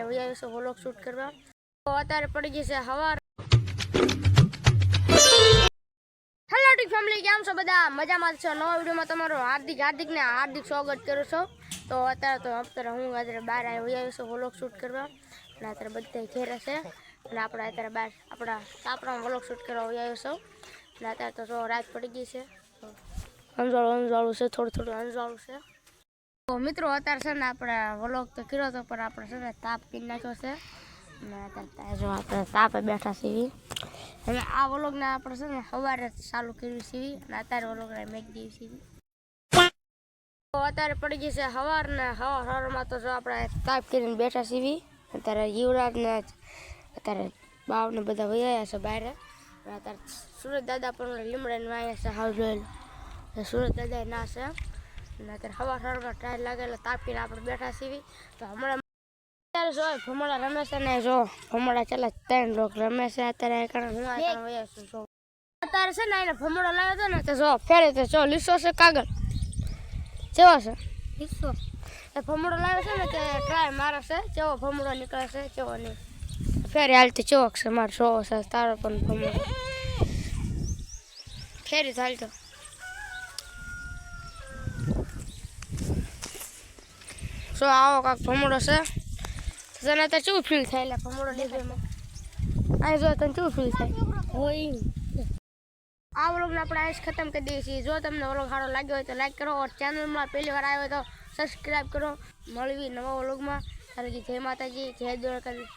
આવીશું vlog shoot કરવા. તો અત્યારે પડી ગઈ છે હવાર. હેલો ટીક ફેમિલી, કેમ છો બધા? મજામાં છો? નવા વિડીયોમાં તમારું હાર્દિક સ્વાગત કરું છું. તો અત્યારે હું બહાર આવીશું વ્લોગ શૂટ કરવા. અને અત્યારે બધા ઘેરે છે અને આપણે અત્યારે બહાર આપણા વ્લોગ શૂટ કરવા આવીશું. અને અત્યારે તો જો રાત પડી ગઈ છે, અંજવાળું છે, થોડું અંજવાળું છે. તો મિત્રો અત્યારે છે ને આપણે વ્લોગ તો કર્યો હતો, પણ આપણે છે ને તાપ પી નાખ્યો છે. અને અત્યારે જો આપણે તાપે બેઠા છીએ. હવે આ વ્લોગને આપણે છે ને સવારે ચાલુ કર્યું છીએ અને અત્યારે વ્લોગને મેકી દઈએ છીએ. તો અત્યારે પડી ગઈ છે સવારમાં તો જો આપણે તાપ કરીને બેઠા છીએ. અત્યારે યુવરાજને અત્યારે બાવને બધા વૈયા છે બહાર. અત્યારે સુરત દાદા પણ લીમડાને વાયા છે, હાવ જોયેલું સુરત દાદા ના છે. અને અત્યારે સવારમાં ટાયર લાગેલા તાપીને આપણે બેઠા છીએ. તો હમણાં અત્યારે જો ભમરડા રમે છે ને, જો ભમરડા ચાલે 3 રોક રમે છે અત્યારે. અત્યારે છે ને એને ભમરડો લાવ્યો હતો ને, તો જો ફેરે તો જો લીસો છે કાગળ જેવો છે લીસો. ભમરડો લાવ્યો છે ને તે ટ્રાય મારે છે, જેવો ભમરડો નીકળે છે જેવો નહીં. ફેરી હાલતી ચોક છે મારે જોવો છે તારો પણ ભમરડો ફેરી ચાલતો. જો આવો કાંક ભમરડો છે. તને અત્યારે કેવું ફીલ થાય? એટલે ભમરડો લીધો અહીં જો તને કેવું ફીલ થાય હોય? આ વ્લોગને આપણે આજ ખતમ કરી દઈએ છીએ. જો તમને વ્લોગ સારો લાગ્યો હોય તો લાઈક કરો, और ચેનલમાં પહેલી વાર આવ્યો તો સબસ્ક્રાઈબ કરો. મળવી નવા વ્લોગમાં. જય માતાજી, જય દ્વારકાધીશ.